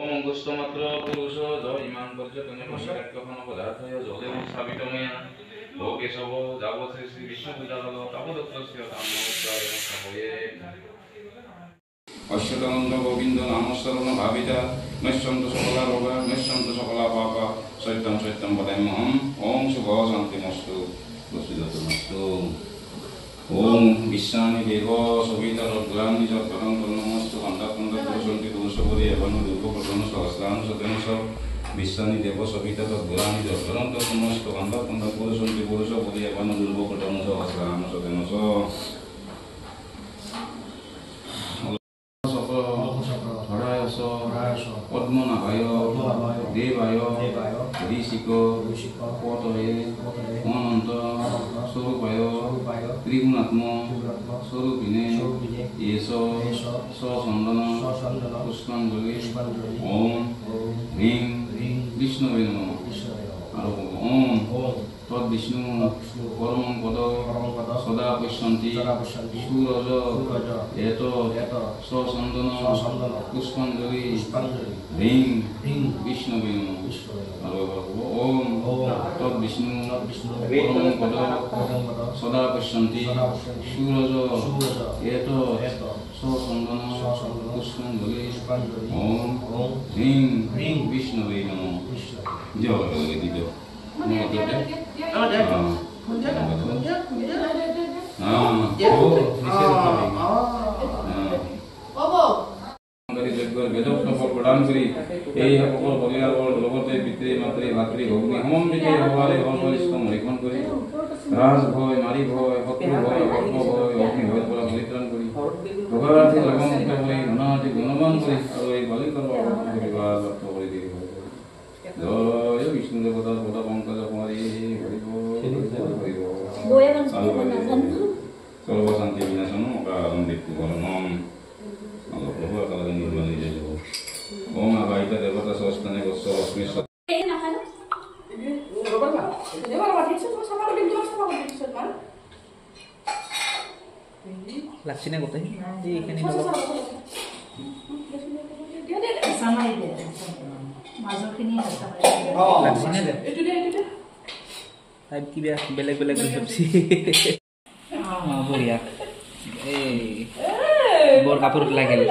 অঙ্গুষ্ঠ মাত্র পুরুষ জয় ইমান পর্যটনে পশ্চাৎ কখনো পদার্থ জলে সাবিতময়া ও কেশব যাবৎ শ্রী বিষ্ণু পূজা হল তাবদত্তস্য কাম্যোদ্ধারে হয়ে অশ্বতনন্দ গোবিন্দ নামস্মরণ ভাবিতা নশ্যন্ত সকলা রোগা নশ্যন্ত সকলা পাপা সত্যম সত্যম পদাম্যহম ওম শুভ শান্তিমস্তু বসুদত্তমস্তু ওম বিশ্বানি দেব সবিতা রদ্রানি চক্রং তন্নমস্তু অন্ধাকুন্দ পুরুষন্তি পুরুষপদে এবং দুর্গপ্রদন সহস্রান সতেনস বিশ্বানি দেব সবিতা রদ্রানি চক্রং তন্নমস্তু অন্ধাকুন্দ পুরুষন্তি পুরুষপদে এবং দুর্গপ্রদন সহস্রান সতেনস পদ্মনাভায় দেবায় ঋষিক পতয়ে অনন্ত স্বরূপায় ত্রিগুণাত্ম স্বরূপিণে এষ সচন্দন পুষ্পাঞ্জলি ওম হ্রিং বিষ্ণুবে নমঃ আর ওম তদ্বিষ্ণু পরম পদ সদা পশ্যন্তি সুরজ এত সচন্দন পুষ্পাঞ্জলি হ্রিং বিষ্ণুবে নমঃ আর ওম তদ্বিষ্ণু পরম পদ সদা পশ্যন্তি সুরজ এত সচন্দন পুষ্পাঞ্জলি ওম হ্রিং বিষ্ণুবে নমঃ জয় দিদি প্রদান করি এই সকল পৰিয়ালৰ লগতে পিতৃ মাতৃ ভাতৃ ভগ্নী সমন্বিত হবাৰে সৰ্বস্তম লেখন কৰি ৰাজ ভয় মাৰি ভয় শত্ৰু ভয় কৰ্ম ভয় অগ্নি ভয়ৰ পৰা পৰিত্ৰাণ কৰি ভগৱাৰ্থী জগমুক্ত কৰি ধনাৰ্থী গুণৱান কৰি আৰু এই বালিকৰ লাভ কৰি দিয়ে জয় বিষ্ণু দেৱতাৰ পদ পংকজ কুমাৰী হৰিব সর্বশান্তি বিনাশন মৃত্যু বরণম প্রভু কালে নির্মাণী জয় ওম আবাহিত দেবতা সস্তানে গোস্ব লক্ষ্মী লাগছে না কোথায় এইখানে কিবা বেলেগ বেলেগ ভাবছি বঢ়িয়া এই বৰ কাপোৰত লাগিল